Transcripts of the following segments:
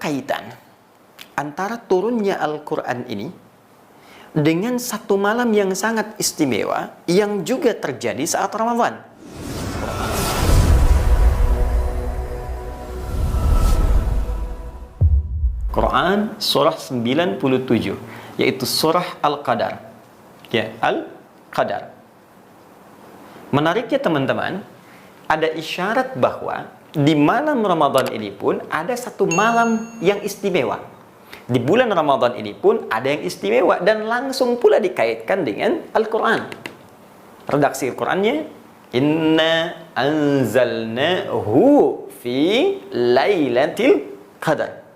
kaitan antara turunnya Al-Quran ini dengan satu malam yang sangat istimewa yang juga terjadi saat Ramadan? Quran surah 97, yaitu surah Al-Qadar. Ya, Al-Qadar. Menariknya teman-teman, ada isyarat bahwa di malam Ramadan ini pun ada satu malam yang istimewa. Di bulan Ramadan ini pun ada yang istimewa dan langsung pula dikaitkan dengan Al-Quran. Redaksi Al-Qurannya, Inna anzalnahu fi lailatul qadar.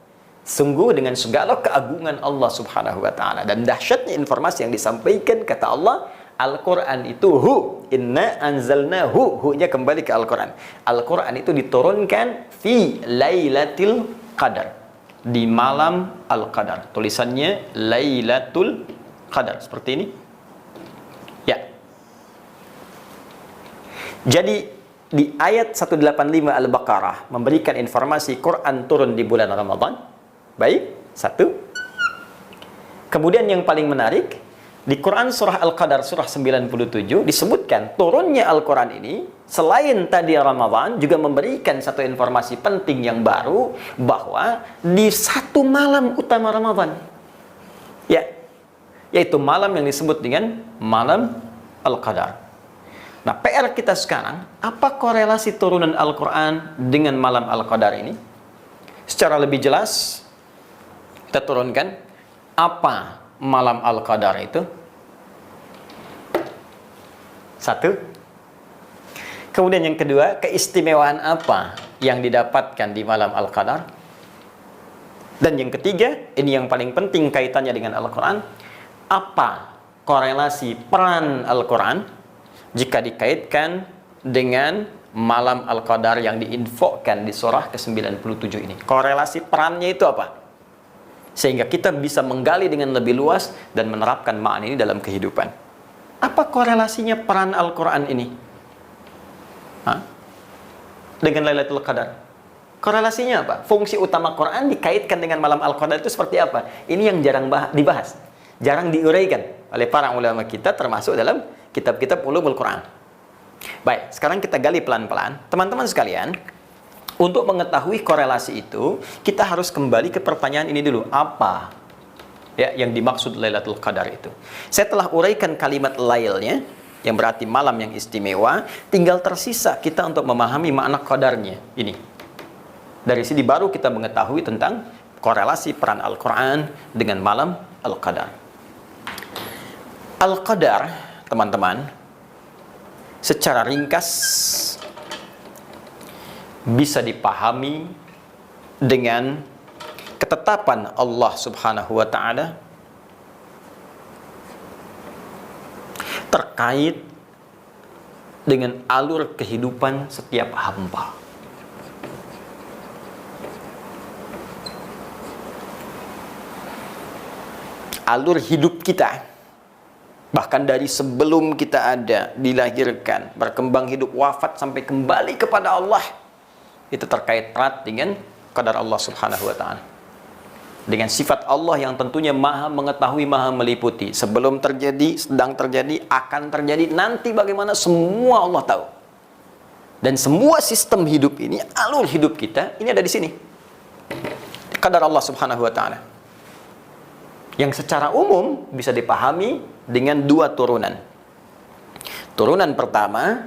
Sungguh dengan segala keagungan Allah subhanahu wa ta'ala dan dahsyatnya informasi yang disampaikan, kata Allah, Al-Quran itu hu, inna anzalnahu, hu-nya kembali ke Al-Quran. Al-Quran itu diturunkan fi lailatul qadar, di malam Al-Qadar. Tulisannya Lailatul Qadar seperti ini. Ya. Jadi di ayat 185 Al-Baqarah memberikan informasi Quran turun di bulan Ramadan. Baik, satu. Kemudian yang paling menarik, di Quran surah Al-Qadar surah 97 disebutkan turunnya Al-Quran ini selain tadi Ramadan juga memberikan satu informasi penting yang baru, bahwa di satu malam utama Ramadan, ya, yaitu malam yang disebut dengan malam Al-Qadar. Nah, PR kita sekarang, apa korelasi turunan Al-Quran dengan malam Al-Qadar ini? Secara lebih jelas kita turunkan apa malam Al-Qadar itu. Satu. Kemudian yang kedua, keistimewaan apa yang didapatkan di malam Al-Qadar. Dan yang ketiga, ini yang paling penting kaitannya dengan Al-Quran, apa korelasi peran Al-Quran jika dikaitkan dengan malam Al-Qadar yang diinfokan di surah ke-97 ini. Korelasi perannya itu apa? Sehingga kita bisa menggali dengan lebih luas dan menerapkan makna ini dalam kehidupan. Apa korelasinya peran Al-Quran ini dengan Lailatul Qadar? Korelasinya apa? Fungsi utama Quran dikaitkan dengan malam Al-Qadar itu seperti apa? Ini yang jarang dibahas, jarang diuraikan oleh para ulama kita, termasuk dalam kitab-kitab ulumul Quran. Baik, sekarang kita gali pelan-pelan. Teman-teman sekalian, untuk mengetahui korelasi itu, kita harus kembali ke pertanyaan ini dulu. Apa ya yang dimaksud Lailatul Qadar itu? Saya telah uraikan kalimat lailnya, yang berarti malam yang istimewa. Tinggal tersisa kita untuk memahami makna qadarnya ini. Dari sini baru kita mengetahui tentang korelasi peran Al-Quran dengan malam Al-Qadar. Al-Qadar, teman-teman, secara ringkas bisa dipahami dengan ketetapan Allah subhanahu wa ta'ala terkait dengan alur kehidupan setiap hamba. Alur hidup kita, bahkan dari sebelum kita ada, dilahirkan, berkembang hidup, wafat, sampai kembali kepada Allah, itu terkait erat dengan qadar Allah subhanahu wa ta'ala, dengan sifat Allah yang tentunya maha mengetahui, maha meliputi. Sebelum terjadi, sedang terjadi, akan terjadi, nanti bagaimana, semua Allah tahu. Dan semua sistem hidup ini, alur hidup kita, ini ada di sini, qadar Allah subhanahu wa ta'ala, yang secara umum bisa dipahami dengan dua turunan. Turunan pertama,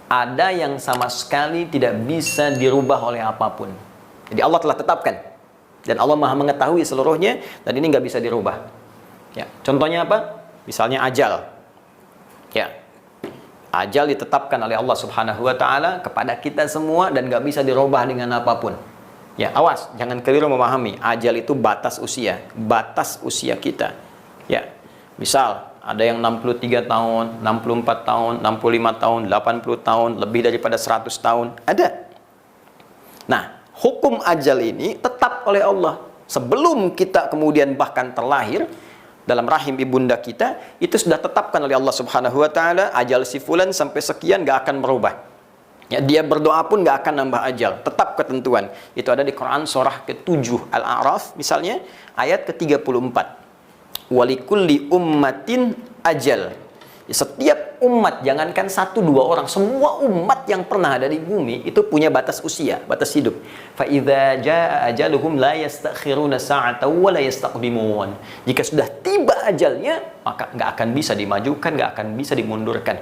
ada yang sama sekali tidak bisa dirubah oleh apapun. Jadi Allah telah tetapkan, dan Allah maha mengetahui seluruhnya, dan ini nggak bisa dirubah. Ya, contohnya apa? Misalnya ajal. Ya, ajal ditetapkan oleh Allah subhanahu wa ta'ala kepada kita semua, dan nggak bisa dirubah dengan apapun. Ya, awas, jangan keliru memahami. Ajal itu batas usia kita. Ya, misal ada yang 63 tahun, 64 tahun, 65 tahun, 80 tahun, lebih daripada 100 tahun. Ada. Nah, hukum ajal ini tetap oleh Allah. Sebelum kita kemudian bahkan terlahir dalam rahim ibunda kita, itu sudah tetapkan oleh Allah subhanahu wa ta'ala, ajal si fulan sampai sekian gak akan merubah. Ya, dia berdoa pun nggak akan nambah ajal, tetap ketentuan. Itu ada di Quran surah ke-7 Al-A'raf misalnya ayat ke-34. Walikulli ummatin ajal. Ya, setiap umat, jangankan 1-2 orang, semua umat yang pernah ada di bumi itu punya batas usia, batas hidup. Fa idza jaa ajaluhum la yastakhiruna sa'atan wa la yastaqdimun. Jika sudah tiba ajalnya, maka nggak akan bisa dimajukan, nggak akan bisa dimundurkan.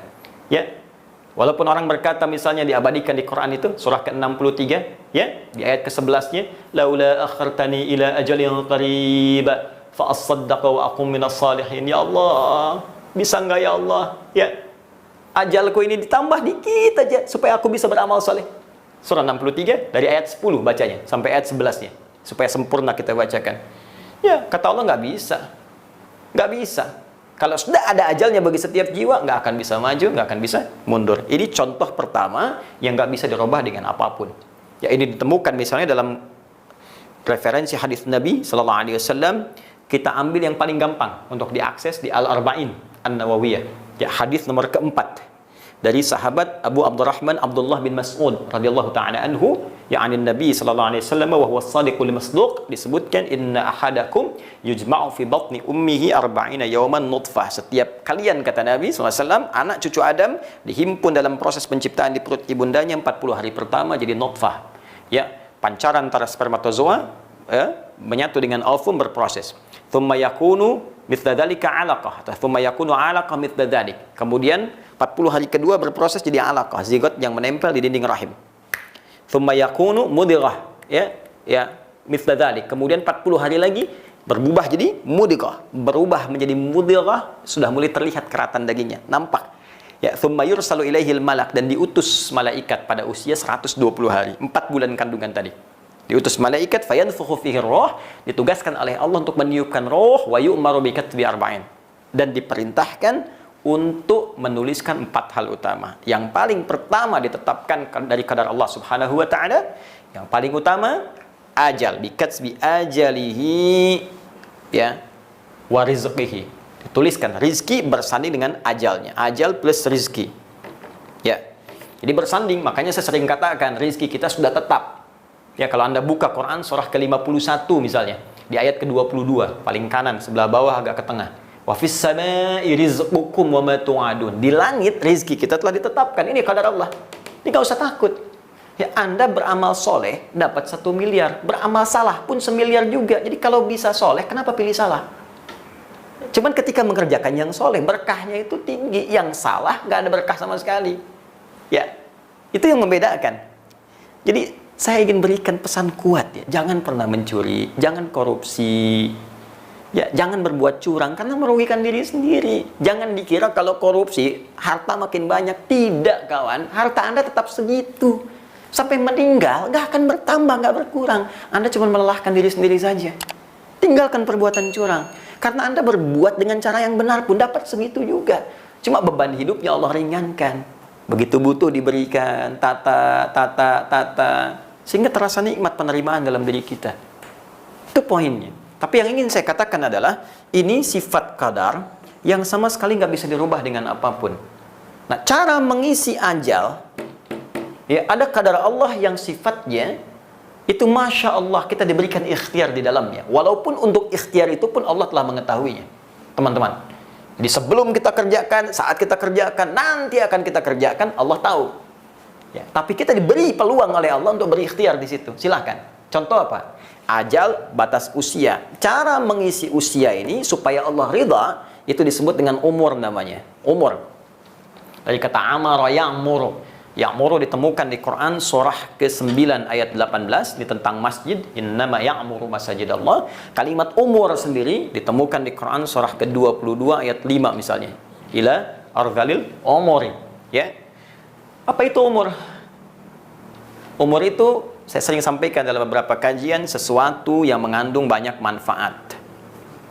Ya. Walaupun orang berkata misalnya diabadikan di Quran itu surah ke-63 ya, di ayat ke-11-nya, laula akhartani ila ajalin qarib fa asaddaqa wa aqum minas salihin. Ya Allah, bisa enggak ya Allah? Ya. Ajalku ini ditambah dikit aja supaya aku bisa beramal saleh. Surah 63 dari ayat 10 bacanya sampai ayat 11-nya supaya sempurna kita bacakan. Ya, kata Allah nggak bisa. Nggak bisa. Kalau sudah ada ajalnya bagi setiap jiwa, nggak akan bisa maju, nggak akan bisa mundur. Ini contoh pertama yang nggak bisa dirubah dengan apapun. Ya, ini ditemukan misalnya dalam referensi hadis Nabi Sallallahu Alaihi Wasallam. Kita ambil yang paling gampang untuk diakses di Al-Arba'in An-Nawawiyah. Ya, hadis nomor keempat dari sahabat Abu Abdurrahman Abdullah bin Mas'ud radhiyallahu taala anhu, ya'anin Nabi sallallahu alaihi wasallam wa huwa as-sadiqul masduq, disebutkan inna ahadakum yujma'u fi batni ummihi 40 yawman nutfah. Setiap kalian, kata Nabi sallallahu alaihi wasallam, anak cucu Adam dihimpun dalam proses penciptaan di perut ibundanya 40 hari pertama jadi nutfah. Ya, pancaran antara spermatozoa menyatu dengan ovum berproses. Thumma yakunu mithla dzalika 'alaqah, thumma yakunu 'alaqah mithla dzalik. Kemudian 40 hari kedua berproses jadi alaqah, zigot yang menempel di dinding rahim. Thumma yakunu mudghah, ya, mithla dzalik. Kemudian 40 hari lagi berubah jadi mudghah, berubah menjadi mudghah, sudah mulai terlihat keratan dagingnya, nampak. Ya, thumma yursalu ilaihil malak, dan diutus malaikat pada usia 120 hari, 4 bulan kandungan tadi. Diutus malaikat fayanfukhu fihi roh, ditugaskan oleh Allah untuk meniupkan roh, wa yu'maru bi katbi arba'in, dan diperintahkan untuk menuliskan 4 hal utama. Yang paling pertama ditetapkan dari qadar Allah Subhanahu wa taala, yang paling utama ajal, bi katsbi ajalihi, ya, wa rizqihi. Dituliskan rizki bersanding dengan ajalnya. Ajal plus rizki. Ya. Jadi bersanding, makanya saya sering katakan rizki kita sudah tetap. Ya, kalau Anda buka Quran surah ke-51 misalnya, di ayat ke-22, paling kanan sebelah bawah agak ke tengah. Wa fis samaa'i rizqukum wa ma tu'adun. Di langit rizki kita telah ditetapkan. Ini qadar Allah. Ini enggak usah takut. Ya, Anda beramal soleh dapat 1 miliar, beramal salah pun 1 miliar juga. Jadi kalau bisa soleh, kenapa pilih salah? Cuman ketika mengerjakan yang soleh, berkahnya itu tinggi. Yang salah nggak ada berkah sama sekali. Ya, itu yang membedakan. Jadi saya ingin berikan pesan kuat, ya. Jangan pernah mencuri, jangan korupsi, ya, jangan berbuat curang karena merugikan diri sendiri. Jangan dikira kalau korupsi harta makin banyak. Tidak, kawan, harta Anda tetap segitu. Sampai meninggal nggak akan bertambah, nggak berkurang. Anda cuma melelahkan diri sendiri saja. Tinggalkan perbuatan curang. Karena Anda berbuat dengan cara yang benar pun dapat segitu juga. Cuma beban hidupnya Allah ringankan. Begitu butuh diberikan, tata, sehingga terasa nikmat penerimaan dalam diri kita. Itu poinnya. Tapi yang ingin saya katakan adalah, ini sifat qadar yang sama sekali nggak bisa dirubah dengan apapun. Nah, cara mengisi ajal, ya, ada qadar Allah yang sifatnya itu Masya Allah kita diberikan ikhtiar di dalamnya. Walaupun untuk ikhtiar itu pun Allah telah mengetahuinya. Teman-teman, jadi sebelum kita kerjakan, saat kita kerjakan, nanti akan kita kerjakan, Allah tahu. Ya, tapi kita diberi peluang oleh Allah untuk berikhtiar di situ. Silahkan. Contoh apa? Ajal, batas usia. Cara mengisi usia ini supaya Allah ridha, itu disebut dengan umur namanya. Umur. Dari kata amara ya'muru. Ya'muru ditemukan di Quran surah ke-9 ayat 18 di tentang masjid, innama ya'muru masajidallah. Kalimat umur sendiri ditemukan di Quran surah ke-22 ayat 5 misalnya. Ila arzalil umuri, ya. Apa itu umur? Umur itu saya sering sampaikan dalam beberapa kajian, sesuatu yang mengandung banyak manfaat.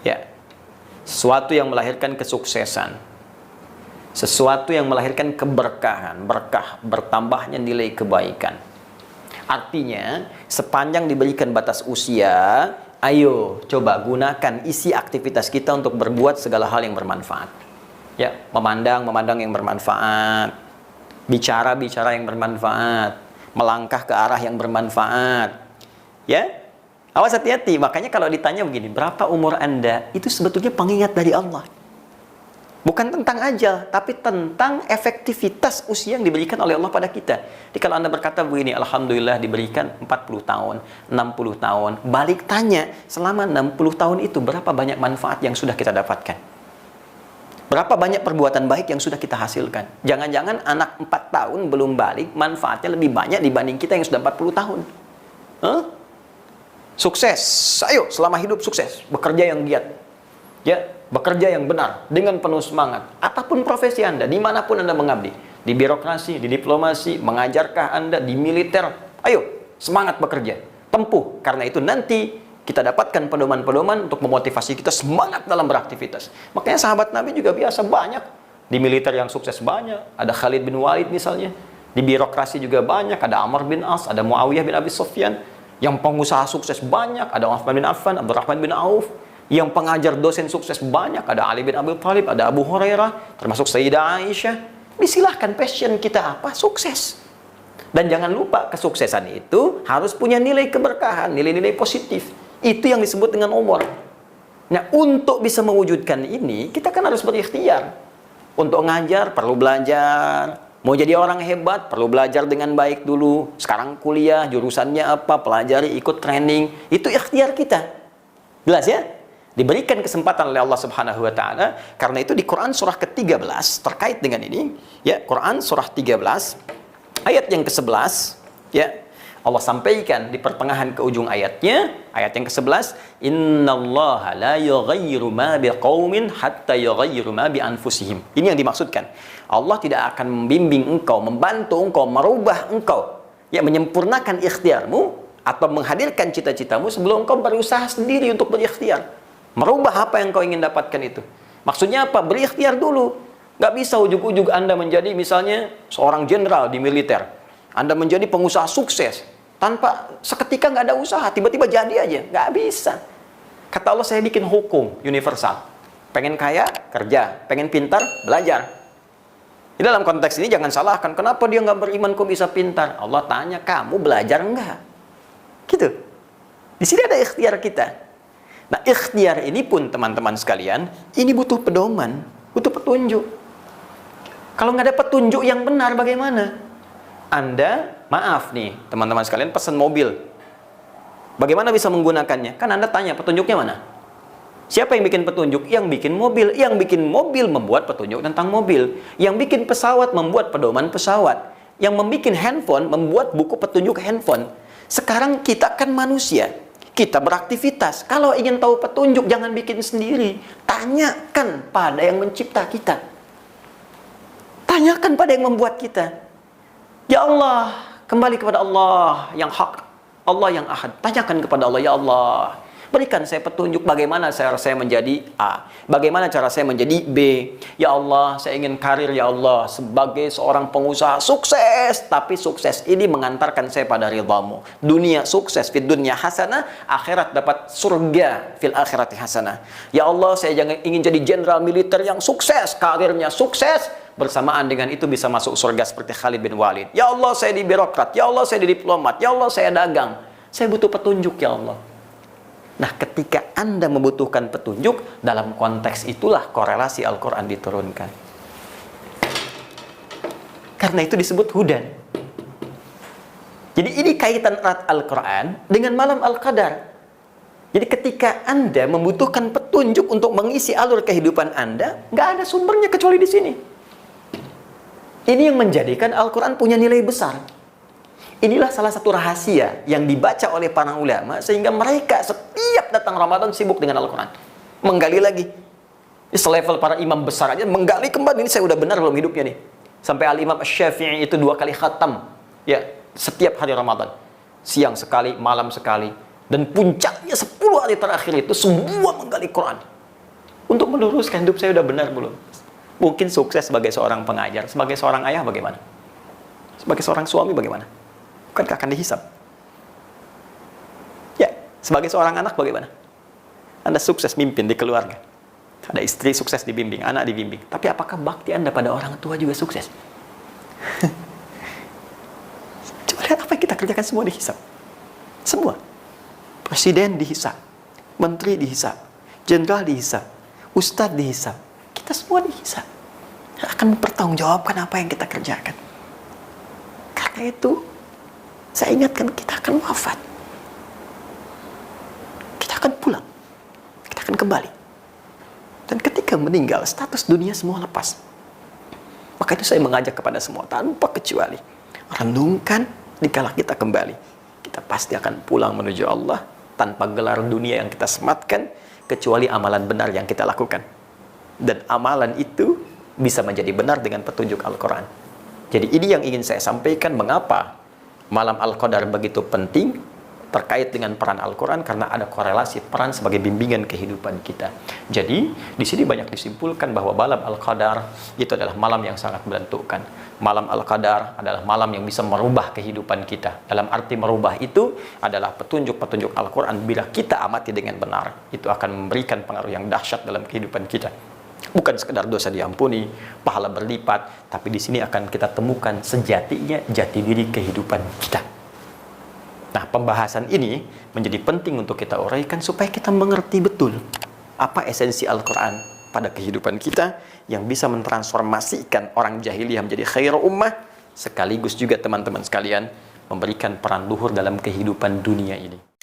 Ya. Sesuatu yang melahirkan kesuksesan. Sesuatu yang melahirkan keberkahan, berkah, bertambahnya nilai kebaikan. Artinya, sepanjang diberikan batas usia, ayo coba gunakan isi aktivitas kita untuk berbuat segala hal yang bermanfaat. Ya, memandang yang bermanfaat. bicara-bicara yang bermanfaat, melangkah ke arah yang bermanfaat. Ya, awas hati-hati. Makanya kalau ditanya begini, berapa umur Anda? Itu sebetulnya pengingat dari Allah. Bukan tentang ajal, tapi tentang efektivitas usia yang diberikan oleh Allah pada kita. Jadi kalau Anda berkata begini, Alhamdulillah diberikan 40 tahun, 60 tahun. Balik tanya, selama 60 tahun itu berapa banyak manfaat yang sudah kita dapatkan? Berapa banyak perbuatan baik yang sudah kita hasilkan? Jangan-jangan anak 4 tahun belum balik, manfaatnya lebih banyak dibanding kita yang sudah 40 tahun. Huh? Sukses, ayo selama hidup sukses, bekerja yang giat. Ya, bekerja yang benar, dengan penuh semangat. Apapun profesi Anda, dimanapun Anda mengabdi. Di birokrasi, di diplomasi, mengajarkah Anda, di militer. Ayo, semangat bekerja. Tempuh, karena itu nanti kita dapatkan pedoman-pedoman untuk memotivasi kita semangat dalam beraktivitas. Makanya sahabat Nabi juga biasa banyak. Di militer yang sukses banyak. Ada Khalid bin Walid misalnya. Di birokrasi juga banyak. Ada Amr bin As, ada Muawiyah bin Abi Sufyan. Yang pengusaha sukses banyak. Ada Uthman bin Affan, Abdurrahman bin Auf. Yang pengajar dosen sukses banyak, ada Ali bin Abi Thalib, ada Abu Hurairah, termasuk Sayyidah Aisyah. Disilahkan, passion kita apa? Sukses. Dan jangan lupa, kesuksesan itu harus punya nilai keberkahan, nilai-nilai positif. Itu yang disebut dengan umur. Nah, untuk bisa mewujudkan ini, kita kan harus berikhtiar. Untuk ngajar, perlu belajar. Mau jadi orang hebat, perlu belajar dengan baik dulu. Sekarang kuliah, jurusannya apa, pelajari, ikut training. Itu ikhtiar kita. Jelas ya? Diberikan kesempatan oleh Allah Subhanahu wa taala. Karena itu di Quran surah ke-13 terkait dengan ini, ya, Quran surah 13 ayat yang ke-11, ya. Allah sampaikan di pertengahan ke ujung ayatnya, ayat yang ke-11, "Innallaha la yughayyiru ma biqaumin hatta yughayyiru ma bi anfusihim." Ini yang dimaksudkan. Allah tidak akan membimbing engkau, membantu engkau, merubah engkau, ya, menyempurnakan ikhtiarmu atau menghadirkan cita-citamu sebelum engkau berusaha sendiri untuk berikhtiar. Merubah apa yang kau ingin dapatkan itu. Maksudnya apa? Berikhtiar dulu. Nggak bisa ujuk-ujuk Anda menjadi misalnya seorang jenderal di militer. Anda menjadi pengusaha sukses. Tanpa seketika nggak ada usaha. Tiba-tiba jadi aja. Nggak bisa. Kata Allah, saya bikin hukum universal. Pengen kaya, kerja. Pengen pintar, belajar. Di dalam konteks ini jangan salahkan. Kenapa dia nggak beriman kok bisa pintar? Allah tanya, kamu belajar nggak? Gitu. Di sini ada ikhtiar kita. Nah, ikhtiar ini pun teman-teman sekalian, ini butuh pedoman, butuh petunjuk. Kalau nggak ada petunjuk yang benar, bagaimana? Anda, maaf nih, teman-teman sekalian, pesan mobil. Bagaimana bisa menggunakannya? Kan Anda tanya, petunjuknya mana? Siapa yang bikin petunjuk? Yang bikin mobil. Yang bikin mobil membuat petunjuk tentang mobil. Yang bikin pesawat membuat pedoman pesawat. Yang membuat handphone membuat buku petunjuk handphone. Sekarang kita kan manusia. Kita beraktivitas. Kalau ingin tahu petunjuk, jangan bikin sendiri. Tanyakan pada yang mencipta kita. Tanyakan pada yang membuat kita. Ya Allah, kembali kepada Allah yang hak. Allah yang ahad. Tanyakan kepada Allah, ya Allah, berikan saya petunjuk bagaimana cara saya menjadi A. Bagaimana cara saya menjadi B. Ya Allah, saya ingin karir, ya Allah, sebagai seorang pengusaha sukses. Tapi sukses ini mengantarkan saya pada ridhamu. Dunia sukses, fid dunya hasanah. Akhirat dapat surga, fil akhirati hasanah. Ya Allah, saya ingin jadi jenderal militer yang sukses. Karirnya sukses. Bersamaan dengan itu bisa masuk surga seperti Khalid bin Walid. Ya Allah, saya di birokrat. Ya Allah, saya di diplomat. Ya Allah, saya dagang. Saya butuh petunjuk, ya Allah. Nah, ketika Anda membutuhkan petunjuk, dalam konteks itulah korelasi Al-Quran diturunkan. Karena itu disebut hudan. Jadi ini kaitan erat Al-Quran dengan malam Al-Qadar. Jadi ketika Anda membutuhkan petunjuk untuk mengisi alur kehidupan Anda, nggak ada sumbernya kecuali di sini. Ini yang menjadikan Al-Quran punya nilai besar. Inilah salah satu rahasia yang dibaca oleh para ulama, sehingga mereka setiap datang Ramadan sibuk dengan Al-Quran. Menggali lagi. Selevel para imam besar aja, menggali kembali, ini saya udah benar belum hidupnya nih. Sampai Al-Imam Syafi'i itu 2 kali khatam. Ya, setiap hari Ramadan. Siang sekali, malam sekali. Dan puncaknya 10 hari terakhir itu semua menggali Quran. Untuk meluruskan hidup saya udah benar belum. Mungkin sukses sebagai seorang pengajar. Sebagai seorang ayah bagaimana? Sebagai seorang suami bagaimana? Bukankah akan dihisab? Ya, sebagai seorang anak bagaimana? Anda sukses mimpin di keluarga. Ada istri sukses dibimbing, anak dibimbing. Tapi apakah bakti Anda pada orang tua juga sukses? Coba lihat apa yang kita kerjakan, semua dihisap. Semua. Presiden dihisap, menteri dihisap, jenderal dihisap, ustadz dihisap. Kita semua dihisap. Akan mempertanggungjawabkan apa yang kita kerjakan. Karena itu, saya ingatkan, kita akan wafat. Kita akan pulang. Kita akan kembali. Dan ketika meninggal, status dunia semua lepas. Maka itu saya mengajak kepada semua, tanpa kecuali, renungkan dikala kita kembali. Kita pasti akan pulang menuju Allah, tanpa gelar dunia yang kita sematkan, kecuali amalan benar yang kita lakukan. Dan amalan itu bisa menjadi benar dengan petunjuk Al-Quran. Jadi ini yang ingin saya sampaikan, mengapa malam Al-Qadar begitu penting terkait dengan peran Al-Quran, karena ada korelasi peran sebagai bimbingan kehidupan kita. Jadi, di sini banyak disimpulkan bahwa malam Al-Qadar itu adalah malam yang sangat menentukan. Malam Al-Qadar adalah malam yang bisa merubah kehidupan kita. Dalam arti merubah itu adalah petunjuk-petunjuk Al-Quran. Bila kita amati dengan benar, itu akan memberikan pengaruh yang dahsyat dalam kehidupan kita. Bukan sekedar dosa diampuni, pahala berlipat, tapi di sini akan kita temukan sejatinya jati diri kehidupan kita. Nah, pembahasan ini menjadi penting untuk kita uraikan supaya kita mengerti betul apa esensi Al-Quran pada kehidupan kita yang bisa mentransformasikan orang jahiliyah menjadi khairu ummah, sekaligus juga teman-teman sekalian memberikan peran luhur dalam kehidupan dunia ini.